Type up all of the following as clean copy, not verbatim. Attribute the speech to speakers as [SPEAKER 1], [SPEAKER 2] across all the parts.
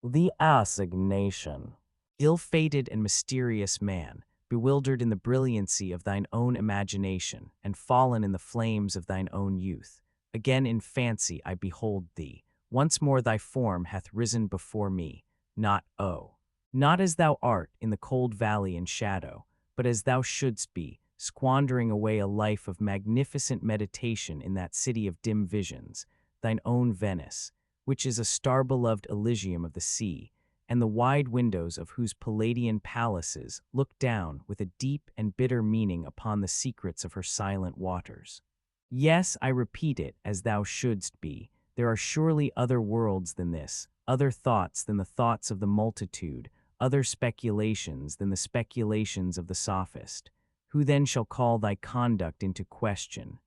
[SPEAKER 1] The Assignation. Ill-fated and mysterious man, bewildered in the brilliancy of thine own imagination, and fallen in the flames of thine own youth. Again in fancy I behold thee. Once more thy form hath risen before me. Not as thou art in the cold valley and shadow, but as thou shouldst be, squandering away a life of magnificent meditation in that city of dim visions, thine own Venice, which is a star-beloved Elysium of the sea, and the wide windows of whose Palladian palaces look down with a deep and bitter meaning upon the secrets of her silent waters. Yes, I repeat it, as thou shouldst be. There are surely other worlds than this, other thoughts than the thoughts of the multitude, other speculations than the speculations of the sophist. Who then shall call thy conduct into question?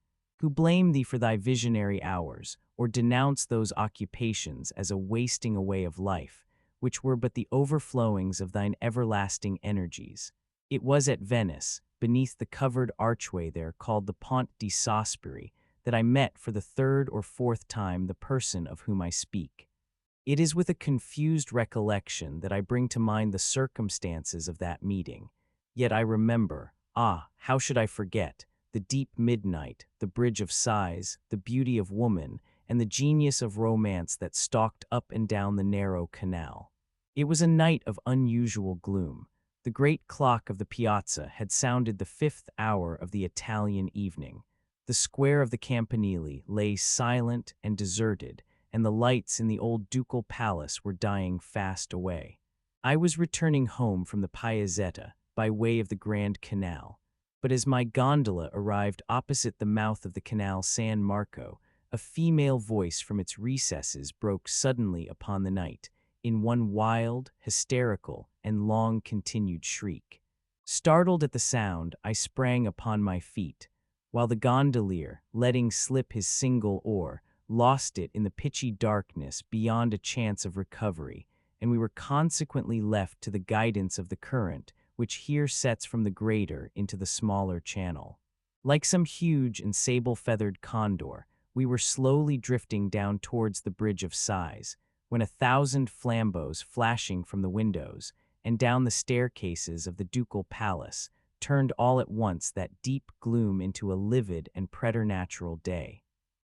[SPEAKER 1] Who blame thee for thy visionary hours, or denounce those occupations as a wasting away of life, which were but the overflowings of thine everlasting energies? It was at Venice, beneath the covered archway there called the Pont di Sospiri, that I met for the third or fourth time the person of whom I speak. It is with a confused recollection that I bring to mind the circumstances of that meeting. Yet I remember, how should I forget, the deep midnight, the bridge of sighs, the beauty of woman, and the genius of romance that stalked up and down the narrow canal. It was a night of unusual gloom. The great clock of the piazza had sounded the 5th hour of the Italian evening. The square of the Campanile lay silent and deserted, and the lights in the old ducal palace were dying fast away. I was returning home from the Piazzetta by way of the Grand Canal, but as my gondola arrived opposite the mouth of the Canal San Marco, a female voice from its recesses broke suddenly upon the night, in one wild, hysterical, and long-continued shriek. Startled at the sound, I sprang upon my feet, while the gondolier, letting slip his single oar, lost it in the pitchy darkness beyond a chance of recovery, and we were consequently left to the guidance of the current, which here sets from the greater into the smaller channel. Like some huge and sable-feathered condor, we were slowly drifting down towards the Bridge of Sighs, when 1,000 flambeaux flashing from the windows and down the staircases of the ducal palace turned all at once that deep gloom into a livid and preternatural day.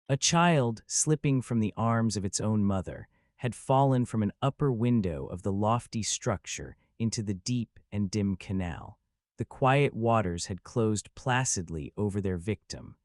[SPEAKER 1] A child, slipping from the arms of its own mother, had fallen from an upper window of the lofty structure into the deep and dim canal. The quiet waters had closed placidly over their victim,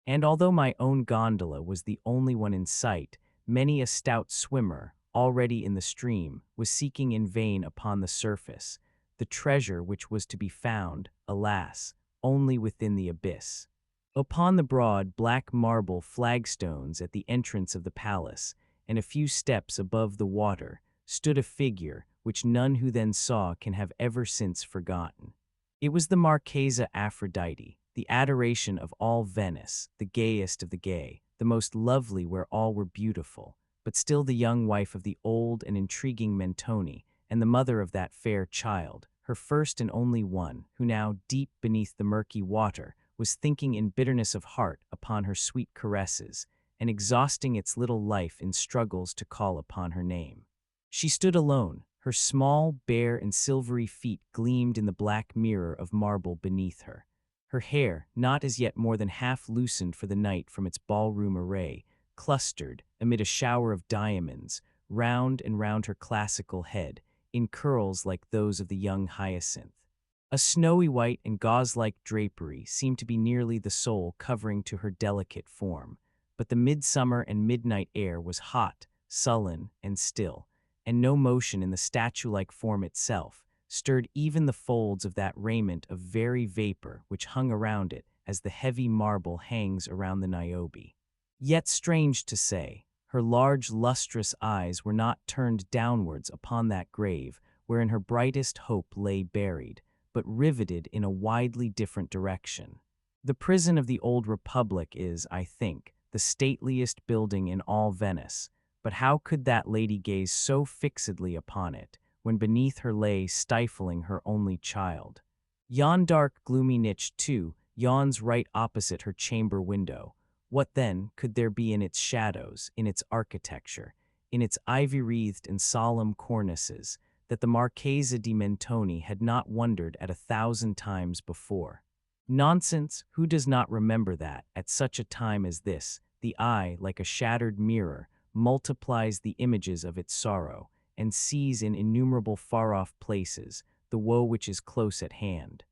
[SPEAKER 1] and although my own gondola was the only one in sight, many a stout swimmer, already in the stream, was seeking in vain upon the surface the treasure which was to be found, alas, only within the abyss. Upon the broad, black marble flagstones at the entrance of the palace, and a few steps above the water, stood a figure which none who then saw can have ever since forgotten. It was the Marchesa Aphrodite, the adoration of all Venice, the gayest of the gay, the most lovely where all were beautiful, but still the young wife of the old and intriguing Mentoni, and the mother of that fair child, her first and only one, who now, deep beneath the murky water, was thinking in bitterness of heart upon her sweet caresses, and exhausting its little life in struggles to call upon her name. She stood alone. Her small, bare, and silvery feet gleamed in the black mirror of marble beneath her. Her hair, not as yet more than half loosened for the night from its ballroom array, clustered, amid a shower of diamonds, round and round her classical head, in curls like those of the young hyacinth. A snowy white and gauze-like drapery seemed to be nearly the sole covering to her delicate form, but the midsummer and midnight air was hot, sullen, and still, and no motion in the statue-like form itself stirred even the folds of that raiment of very vapor which hung around it as the heavy marble hangs around the Niobe. Yet, strange to say, her large, lustrous eyes were not turned downwards upon that grave wherein her brightest hope lay buried, but riveted in a widely different direction. The prison of the old Republic is, I think, the stateliest building in all Venice, but how could that lady gaze so fixedly upon it, when beneath her lay stifling her only child? Yon dark, gloomy niche, too, yawns right opposite her chamber window. What, then, could there be in its shadows, in its architecture, in its ivy-wreathed and solemn cornices, that the Marchesa di Mentoni had not wondered at 1,000 times before. Nonsense, who does not remember that, at such a time as this, the eye, like a shattered mirror, multiplies the images of its sorrow, and sees in innumerable far-off places the woe which is close at hand.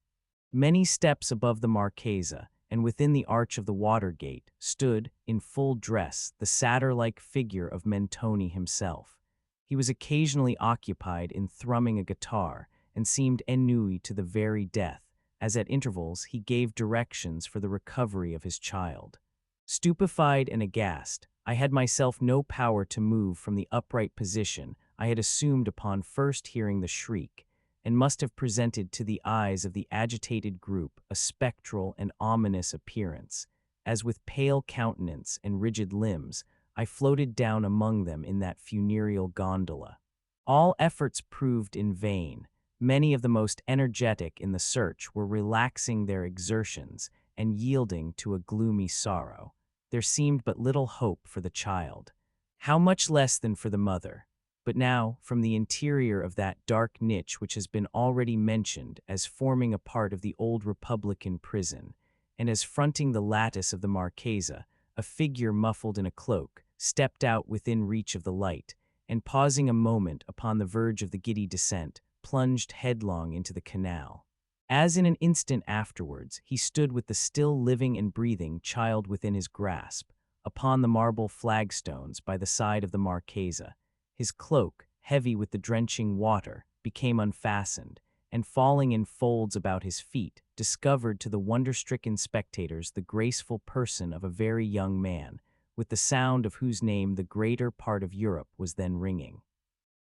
[SPEAKER 1] Many steps above the Marchesa, and within the arch of the water gate, stood, in full dress, the satyr-like figure of Mentoni himself. He was occasionally occupied in thrumming a guitar, and seemed ennuyé to the very death, as at intervals he gave directions for the recovery of his child. Stupefied and aghast, I had myself no power to move from the upright position I had assumed upon first hearing the shriek, and must have presented to the eyes of the agitated group a spectral and ominous appearance, as with pale countenance and rigid limbs I floated down among them in that funereal gondola. All efforts proved in vain. Many of the most energetic in the search were relaxing their exertions and yielding to a gloomy sorrow. There seemed but little hope for the child. How much less than for the mother? But now, from the interior of that dark niche which has been already mentioned as forming a part of the old Republican prison, and as fronting the lattice of the Marchesa, a figure muffled in a cloak stepped out within reach of the light, and pausing a moment upon the verge of the giddy descent, plunged headlong into the canal. As in an instant afterwards, he stood with the still living and breathing child within his grasp, upon the marble flagstones by the side of the Marchesa. His cloak, heavy with the drenching water, became unfastened, and falling in folds about his feet, discovered to the wonder-stricken spectators the graceful person of a very young man, with the sound of whose name the greater part of Europe was then ringing.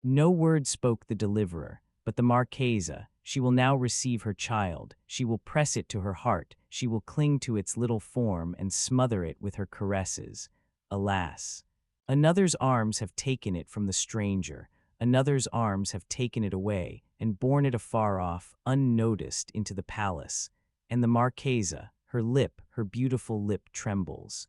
[SPEAKER 1] No word spoke the deliverer, but the Marchesa. She will now receive her child, she will press it to her heart, she will cling to its little form and smother it with her caresses. Alas! Another's arms have taken it from the stranger, another's arms have taken it away, and borne it afar off, unnoticed, into the palace. And the Marchesa, her beautiful lip trembles.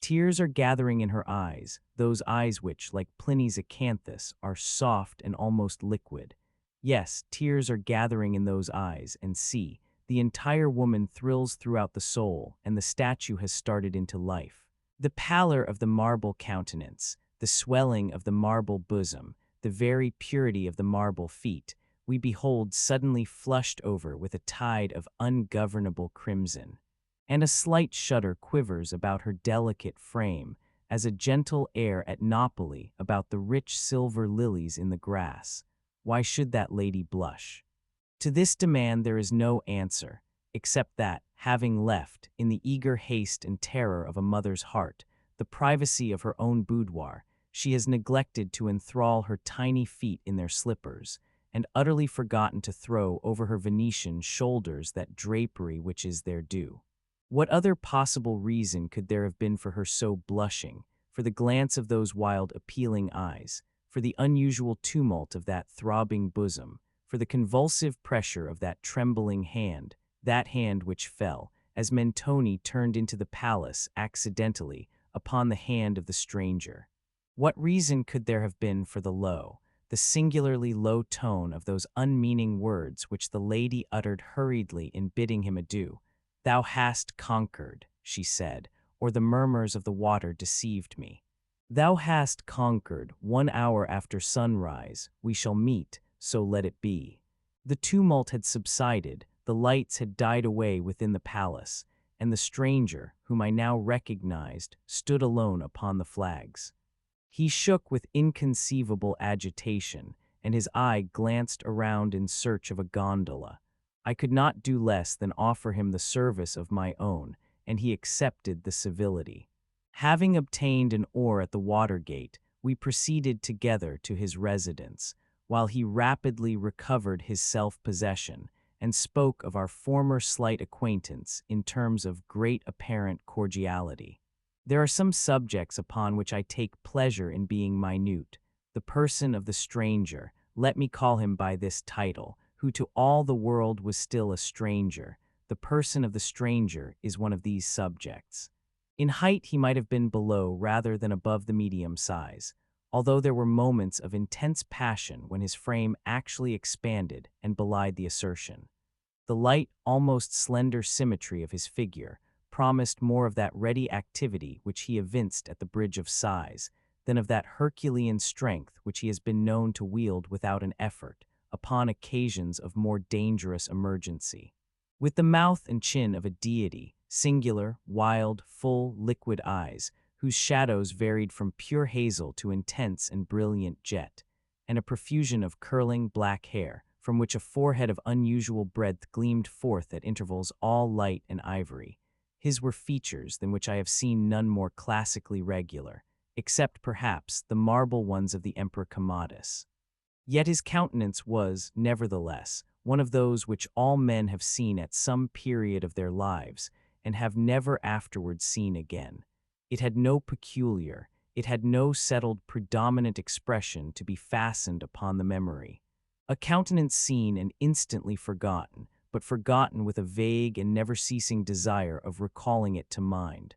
[SPEAKER 1] Tears are gathering in her eyes, those eyes which, like Pliny's acanthus, are soft and almost liquid. Yes, tears are gathering in those eyes, and see, the entire woman thrills throughout the soul, and the statue has started into life. The pallor of the marble countenance, the swelling of the marble bosom, the very purity of the marble feet, we behold suddenly flushed over with a tide of ungovernable crimson. And a slight shudder quivers about her delicate frame, as a gentle air at Napoli about the rich silver lilies in the grass. Why should that lady blush? To this demand there is no answer, except that, having left, in the eager haste and terror of a mother's heart, the privacy of her own boudoir, she has neglected to enthrall her tiny feet in their slippers, and utterly forgotten to throw over her Venetian shoulders that drapery which is their due. What other possible reason could there have been for her so blushing, for the glance of those wild, appealing eyes, for the unusual tumult of that throbbing bosom, for the convulsive pressure of that trembling hand, that hand which fell, as Mentoni turned into the palace accidentally, upon the hand of the stranger? What reason could there have been for the singularly low tone of those unmeaning words which the lady uttered hurriedly in bidding him adieu? "Thou hast conquered," she said, or the murmurs of the water deceived me. "Thou hast conquered, 1 hour after sunrise, we shall meet, so let it be." The tumult had subsided, the lights had died away within the palace, and the stranger, whom I now recognized, stood alone upon the flags. He shook with inconceivable agitation, and his eye glanced around in search of a gondola. I could not do less than offer him the service of my own, and he accepted the civility. Having obtained an oar at the water gate, we proceeded together to his residence, while he rapidly recovered his self-possession and spoke of our former slight acquaintance in terms of great apparent cordiality. There are some subjects upon which I take pleasure in being minute. The person of the stranger, let me call him by this title, who to all the world was still a stranger, the person of the stranger is one of these subjects. In height he might have been below rather than above the medium size. although there were moments of intense passion when his frame actually expanded and belied the assertion. The light, almost slender symmetry of his figure promised more of that ready activity which he evinced at the Bridge of Sighs than of that Herculean strength which he has been known to wield without an effort, upon occasions of more dangerous emergency. With the mouth and chin of a deity, singular, wild, full, liquid eyes, whose shadows varied from pure hazel to intense and brilliant jet, and a profusion of curling black hair, from which a forehead of unusual breadth gleamed forth at intervals all light and ivory. His were features than which I have seen none more classically regular, except perhaps the marble ones of the Emperor Commodus. Yet his countenance was, nevertheless, one of those which all men have seen at some period of their lives, and have never afterwards seen again. It had no peculiar, it had no settled predominant expression to be fastened upon the memory. A countenance seen and instantly forgotten, but forgotten with a vague and never-ceasing desire of recalling it to mind.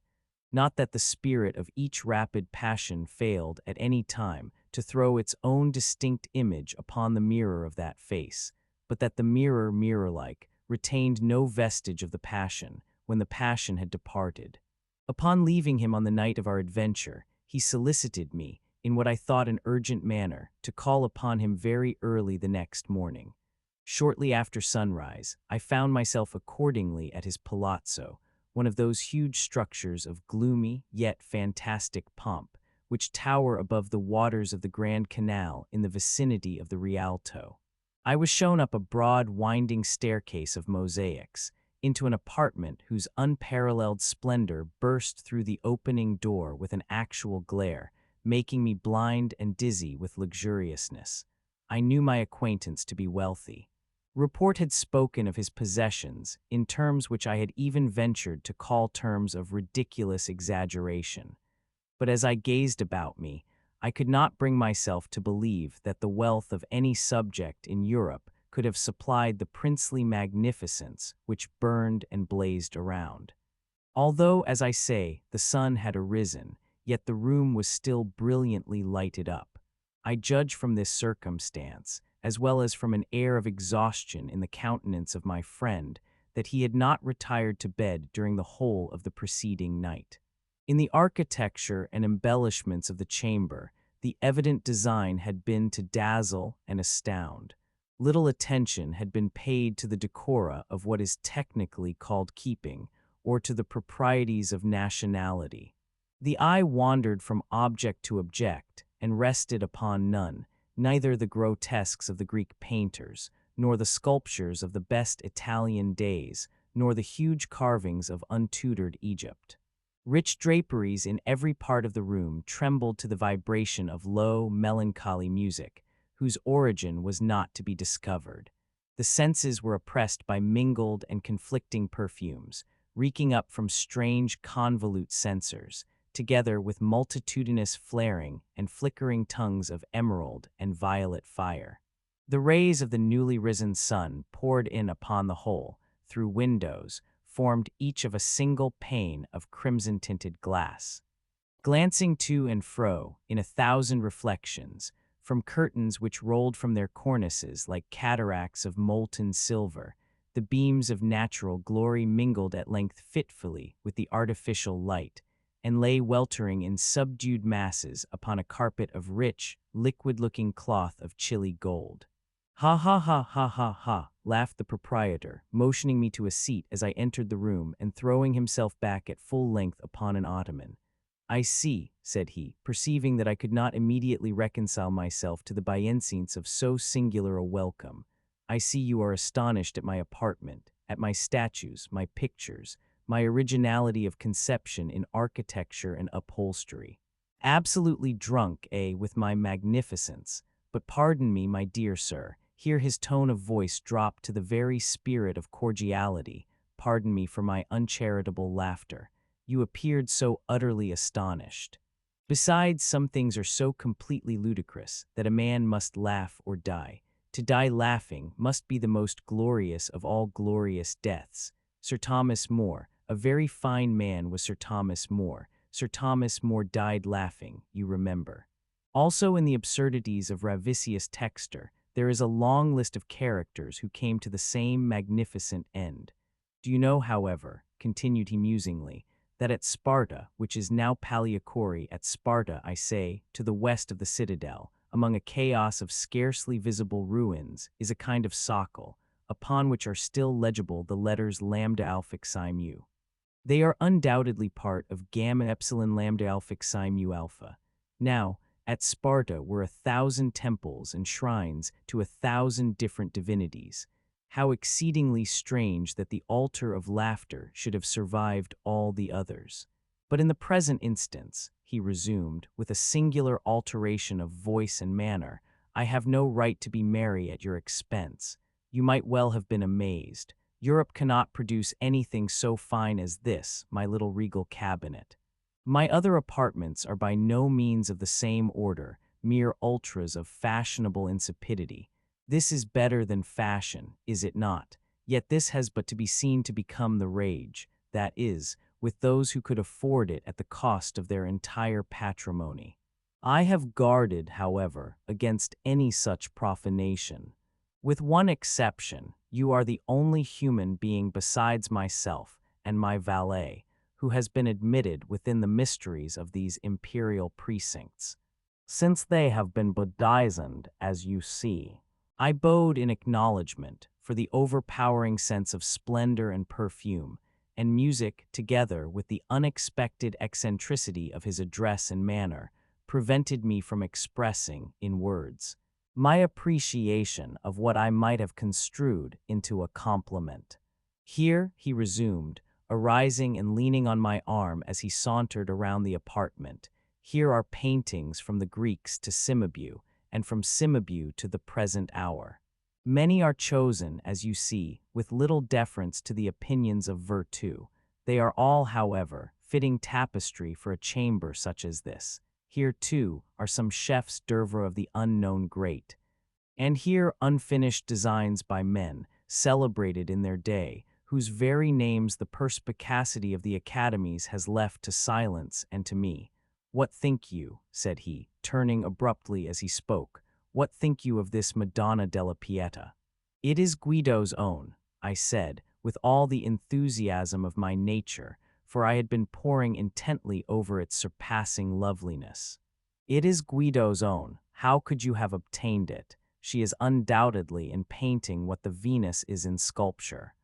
[SPEAKER 1] Not that the spirit of each rapid passion failed at any time to throw its own distinct image upon the mirror of that face, but that the mirror, mirror-like, retained no vestige of the passion when the passion had departed. Upon leaving him on the night of our adventure, he solicited me, in what I thought an urgent manner, to call upon him very early the next morning. Shortly after sunrise, I found myself accordingly at his palazzo, one of those huge structures of gloomy yet fantastic pomp, which tower above the waters of the Grand Canal in the vicinity of the Rialto. I was shown up a broad, winding staircase of mosaics, into an apartment whose unparalleled splendor burst through the opening door with an actual glare, making me blind and dizzy with luxuriousness. I knew my acquaintance to be wealthy. Report had spoken of his possessions in terms which I had even ventured to call terms of ridiculous exaggeration. But as I gazed about me, I could not bring myself to believe that the wealth of any subject in Europe could have supplied the princely magnificence which burned and blazed around. Although, as I say, the sun had arisen, yet the room was still brilliantly lighted up. I judge from this circumstance, as well as from an air of exhaustion in the countenance of my friend, that he had not retired to bed during the whole of the preceding night. In the architecture and embellishments of the chamber, the evident design had been to dazzle and astound. Little attention had been paid to the decora of what is technically called keeping, or to the proprieties of nationality. The eye wandered from object to object, and rested upon none, neither the grotesques of the Greek painters, nor the sculptures of the best Italian days, nor the huge carvings of untutored Egypt. Rich draperies in every part of the room trembled to the vibration of low, melancholy music, whose origin was not to be discovered. The senses were oppressed by mingled and conflicting perfumes, reeking up from strange convolute censers, together with multitudinous flaring and flickering tongues of emerald and violet fire. The rays of the newly risen sun poured in upon the whole, through windows, formed each of a single pane of crimson-tinted glass. Glancing to and fro, in 1,000 reflections, from curtains which rolled from their cornices like cataracts of molten silver, the beams of natural glory mingled at length fitfully with the artificial light, and lay weltering in subdued masses upon a carpet of rich, liquid-looking cloth of chilly gold. "Ha ha ha ha ha ha," laughed the proprietor, motioning me to a seat as I entered the room and throwing himself back at full length upon an ottoman. "I see," said he, perceiving that I could not immediately reconcile myself to the bienseance of so singular a welcome. "I see you are astonished at my apartment, at my statues, my pictures, my originality of conception in architecture and upholstery. Absolutely drunk, with my magnificence. But pardon me, my dear sir," here his tone of voice dropped to the very spirit of cordiality, "pardon me for my uncharitable laughter. You appeared so utterly astonished. Besides, some things are so completely ludicrous that a man must laugh or die. To die laughing must be the most glorious of all glorious deaths. Sir Thomas More, a very fine man was Sir Thomas More. Sir Thomas More died laughing, you remember." Also in the absurdities of Ravisius Textor, there is a long list of characters who came to the same magnificent end. Do you know, however, continued he musingly, that at Sparta, which is now Palyakori, at Sparta, I say, to the west of the citadel, among a chaos of scarcely visible ruins, is a kind of socle, upon which are still legible the letters lambda alpha xi mu. They are undoubtedly part of gamma epsilon lambda alpha xi mu alpha. Now, at Sparta were 1,000 temples and shrines to 1,000 different divinities. How exceedingly strange that the altar of laughter should have survived all the others. But in the present instance, he resumed, with a singular alteration of voice and manner, I have no right to be merry at your expense. You might well have been amazed. Europe cannot produce anything so fine as this, my little regal cabinet. My other apartments are by no means of the same order, mere ultras of fashionable insipidity. This is better than fashion, is it not? Yet this has but to be seen to become the rage, that is, with those who could afford it at the cost of their entire patrimony. I have guarded, however, against any such profanation. With one exception, you are the only human being besides myself and my valet who has been admitted within the mysteries of these imperial precincts. Since they have been bedizened, as you see, I bowed in acknowledgment for the overpowering sense of splendor and perfume, and music, together with the unexpected eccentricity of his address and manner, prevented me from expressing, in words, my appreciation of what I might have construed into a compliment. Here, he resumed, arising and leaning on my arm as he sauntered around the apartment, here are paintings from the Greeks to Cimabue, and from Cimabue to the present hour. Many are chosen, as you see, with little deference to the opinions of virtue. They are all, however, fitting tapestry for a chamber such as this. Here, too, are some chefs d'oeuvre of the unknown great. And here unfinished designs by men, celebrated in their day, whose very names the perspicacity of the academies has left to silence and to me. What think you, said he, turning abruptly as he spoke, what think you of this Madonna della Pieta? It is Guido's own, I said, with all the enthusiasm of my nature, for I had been poring intently over its surpassing loveliness. It is Guido's own. How could you have obtained it? She is undoubtedly in painting what the Venus is in sculpture.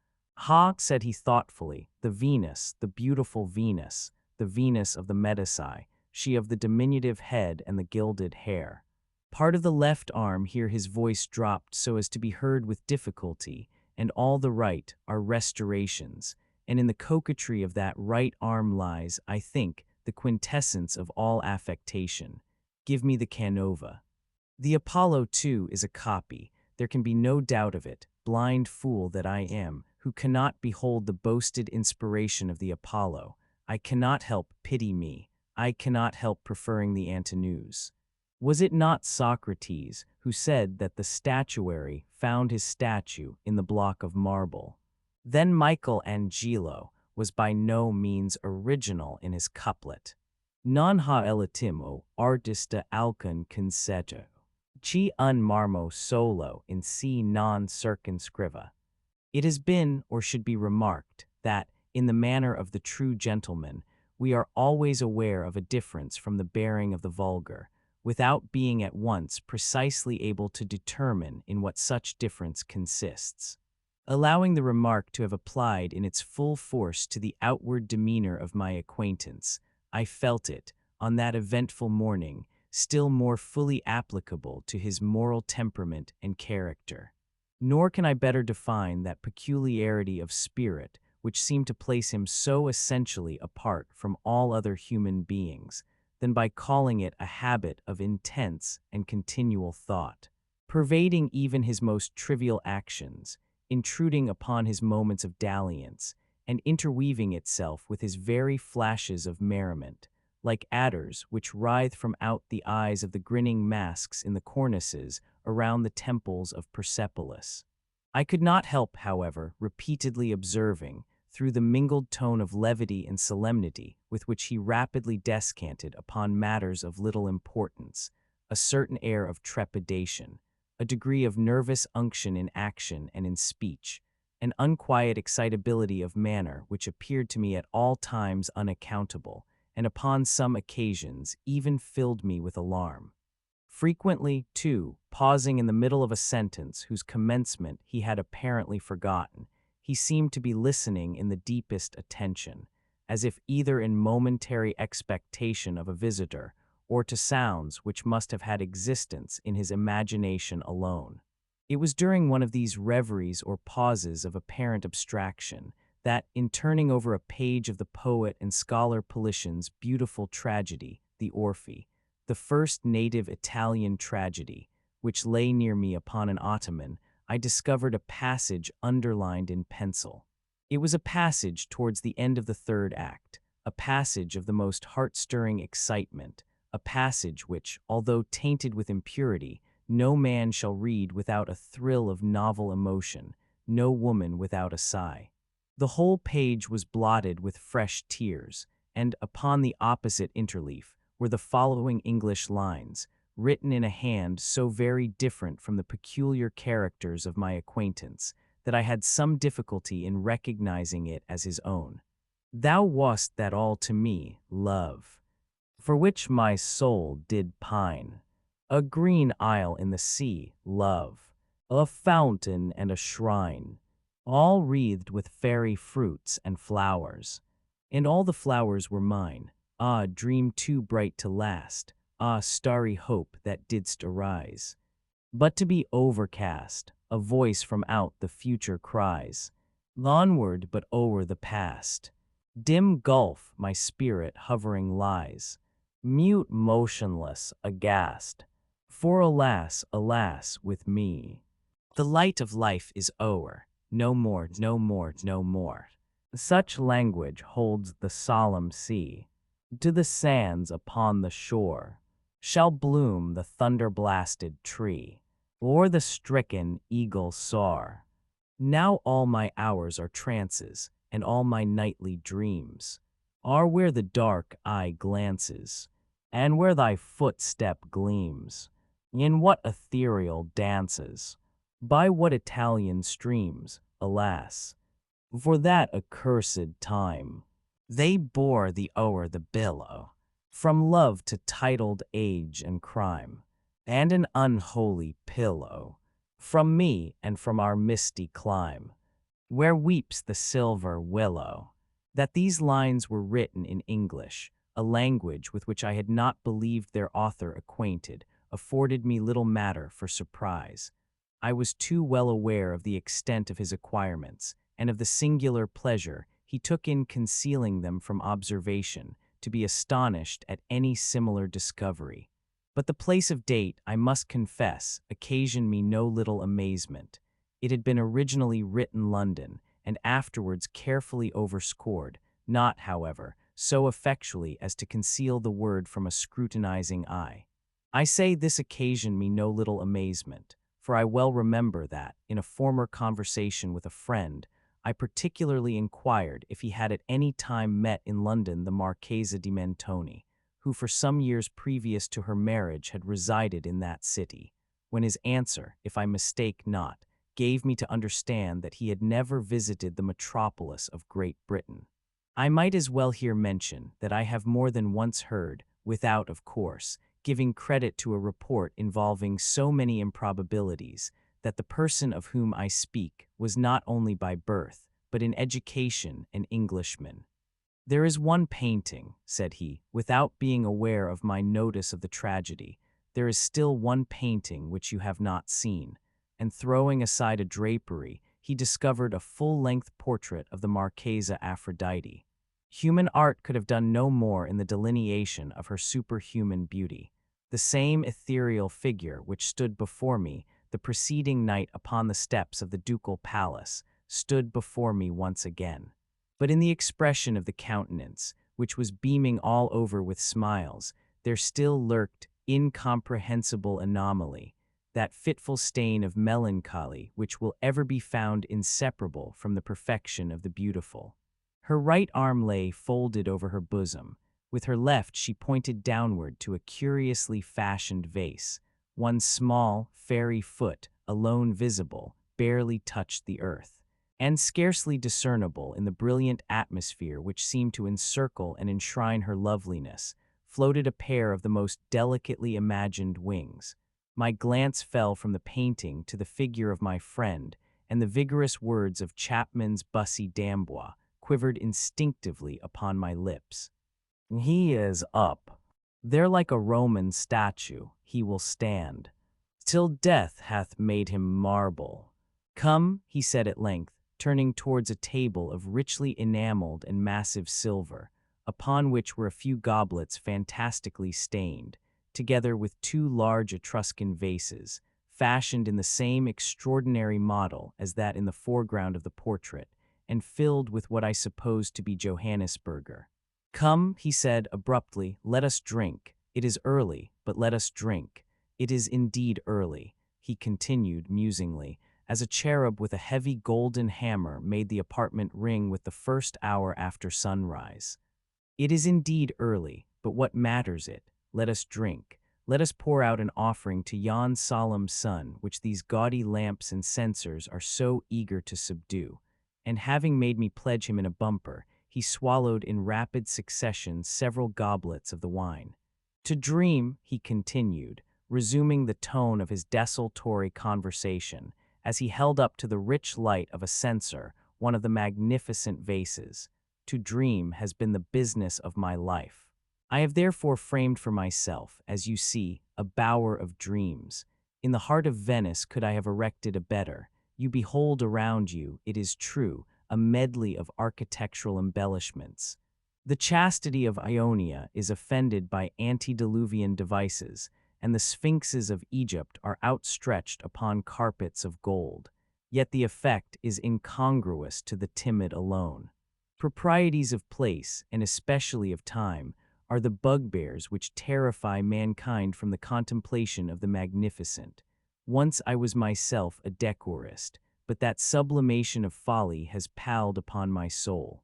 [SPEAKER 1] Ha, said he thoughtfully, the Venus, the beautiful Venus, the Venus of the Medici, she of the diminutive head and the gilded hair. Part of the left arm, here his voice dropped so as to be heard with difficulty, and all the right are restorations, and in the coquetry of that right arm lies, I think, the quintessence of all affectation. Give me the Canova. The Apollo, too, is a copy. There can be no doubt of it, blind fool that I am, who cannot behold the boasted inspiration of the Apollo. I cannot help, pity me, I cannot help preferring the Antinous. Was it not Socrates who said that the statuary found his statue in the block of marble? Then Michelangelo was by no means original in his couplet. Non ha elitimo artista alcun conceto, chi un marmo solo in si non circunscriva. It has been, or should be remarked, that, in the manner of the true gentleman, we are always aware of a difference from the bearing of the vulgar, without being at once precisely able to determine in what such difference consists. Allowing the remark to have applied in its full force to the outward demeanor of my acquaintance, I felt it, on that eventful morning, still more fully applicable to his moral temperament and character. Nor can I better define that peculiarity of spirit which seemed to place him so essentially apart from all other human beings, than by calling it a habit of intense and continual thought, pervading even his most trivial actions, intruding upon his moments of dalliance, and interweaving itself with his very flashes of merriment, like adders which writhe from out the eyes of the grinning masks in the cornices around the temples of Persepolis. I could not help, however, repeatedly observing, through the mingled tone of levity and solemnity with which he rapidly descanted upon matters of little importance, a certain air of trepidation, a degree of nervous unction in action and in speech, an unquiet excitability of manner which appeared to me at all times unaccountable, and upon some occasions even filled me with alarm. Frequently, too, pausing in the middle of a sentence whose commencement he had apparently forgotten, he seemed to be listening in the deepest attention, as if either in momentary expectation of a visitor, or to sounds which must have had existence in his imagination alone. It was during one of these reveries or pauses of apparent abstraction that, in turning over a page of the poet and scholar Politian's beautiful tragedy, the Orphy, the first native Italian tragedy, which lay near me upon an ottoman, I discovered a passage underlined in pencil. It was a passage towards the end of the third act, a passage of the most heart-stirring excitement, a passage which, although tainted with impurity, no man shall read without a thrill of novel emotion, no woman without a sigh. The whole page was blotted with fresh tears, and upon the opposite interleaf were the following English lines, written in a hand so very different from the peculiar characters of my acquaintance, that I had some difficulty in recognizing it as his own. Thou wast that all to me, love, for which my soul did pine. A green isle in the sea, love, a fountain and a shrine, all wreathed with fairy fruits and flowers. And all the flowers were mine. Ah, dream too bright to last, ah, starry hope that didst arise. But to be overcast, a voice from out the future cries, onward but o'er the past. Dim gulf my spirit hovering lies, mute motionless, aghast. For alas, alas, with me, the light of life is o'er, no more, no more, no more. Such language holds the solemn sea. To the sands upon the shore shall bloom the thunder-blasted tree, or the stricken eagle soar. Now all my hours are trances, and all my nightly dreams are where the dark eye glances, and where thy footstep gleams. In what ethereal dances, by what Italian streams, alas, for that accursed time, they bore thee o'er the billow, from love to titled age and crime, and an unholy pillow, from me and from our misty clime, where weeps the silver willow. That these lines were written in English, a language with which I had not believed their author acquainted, afforded me little matter for surprise. I was too well aware of the extent of his acquirements, and of the singular pleasure he took in concealing them from observation, to be astonished at any similar discovery. But the place of date, I must confess, occasioned me no little amazement. It had been originally written London, and afterwards carefully overscored, not, however, so effectually as to conceal the word from a scrutinizing eye. I say this occasioned me no little amazement, for I well remember that, in a former conversation with a friend, I particularly inquired if he had at any time met in London the Marchesa di Mentoni, who for some years previous to her marriage had resided in that city, when his answer, if I mistake not, gave me to understand that he had never visited the metropolis of Great Britain. I might as well here mention that I have more than once heard, without, of course, giving credit to a report involving so many improbabilities, that the person of whom I speak was not only by birth, but in education an Englishman. There is one painting, said he, without being aware of my notice of the tragedy, there is still one painting which you have not seen, and throwing aside a drapery, he discovered a full-length portrait of the Marchesa Aphrodite. Human art could have done no more in the delineation of her superhuman beauty. The same ethereal figure which stood before me the preceding night upon the steps of the ducal palace stood before me once again. But in the expression of the countenance, which was beaming all over with smiles, there still lurked incomprehensible anomaly, that fitful stain of melancholy which will ever be found inseparable from the perfection of the beautiful. Her right arm lay folded over her bosom, With her left, she pointed downward to a curiously fashioned vase. One small, fairy foot, alone visible, barely touched the earth, and scarcely discernible in the brilliant atmosphere which seemed to encircle and enshrine her loveliness, floated a pair of the most delicately imagined wings. My glance fell from the painting to the figure of my friend, and the vigorous words of Chapman's Bussy d'Amboise quivered instinctively upon my lips. He is up. There like a Roman statue he will stand, till death hath made him marble. Come, he said at length, turning towards a table of richly enameled and massive silver, upon which were a few goblets fantastically stained, together with two large Etruscan vases, fashioned in the same extraordinary model as that in the foreground of the portrait, and filled with what I supposed to be Johannisberger. Come, he said abruptly, let us drink. It is early, but let us drink. It is indeed early, he continued musingly, as a cherub with a heavy golden hammer made the apartment ring with the first hour after sunrise. It is indeed early, but what matters it? Let us drink. Let us pour out an offering to yon solemn sun which these gaudy lamps and censers are so eager to subdue. And having made me pledge him in a bumper, he swallowed in rapid succession several goblets of the wine. To dream, he continued, resuming the tone of his desultory conversation, as he held up to the rich light of a censer one of the magnificent vases. To dream has been the business of my life. I have therefore framed for myself, as you see, a bower of dreams. In the heart of Venice could I have erected a better. You behold around you, it is true, a medley of architectural embellishments. The chastity of Ionia is offended by antediluvian devices, and the sphinxes of Egypt are outstretched upon carpets of gold. Yet the effect is incongruous to the timid alone. Proprieties of place, and especially of time, are the bugbears which terrify mankind from the contemplation of the magnificent. Once I was myself a decorist, but that sublimation of folly has palled upon my soul.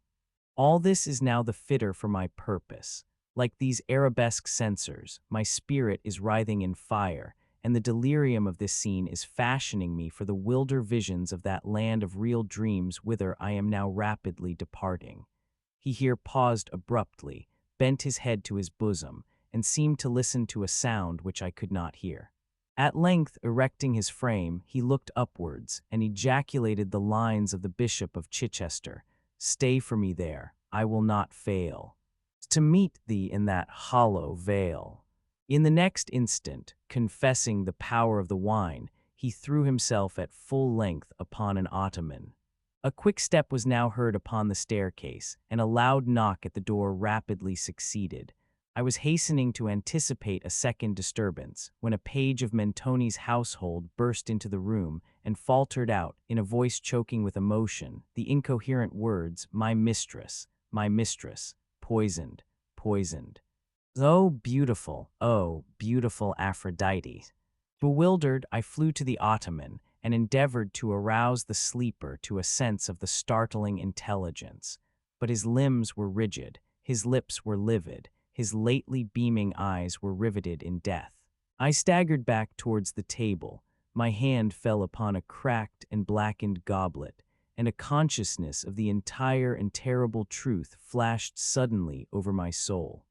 [SPEAKER 1] All this is now the fitter for my purpose. Like these arabesque censers, my spirit is writhing in fire, and the delirium of this scene is fashioning me for the wilder visions of that land of real dreams whither I am now rapidly departing. He here paused abruptly, bent his head to his bosom, and seemed to listen to a sound which I could not hear. At length, erecting his frame, he looked upwards, and ejaculated the lines of the Bishop of Chichester, "Stay for me there, I will not fail to meet thee in that hollow vale." In the next instant, confessing the power of the wine, he threw himself at full length upon an ottoman. A quick step was now heard upon the staircase, and a loud knock at the door rapidly succeeded. I was hastening to anticipate a second disturbance, when a page of Mentoni's household burst into the room and faltered out, in a voice choking with emotion, the incoherent words, my mistress, poisoned, poisoned. Oh, beautiful Aphrodite. Bewildered, I flew to the ottoman and endeavored to arouse the sleeper to a sense of the startling intelligence. But his limbs were rigid, his lips were livid, his lately beaming eyes were riveted in death. I staggered back towards the table. My hand fell upon a cracked and blackened goblet, and a consciousness of the entire and terrible truth flashed suddenly over my soul.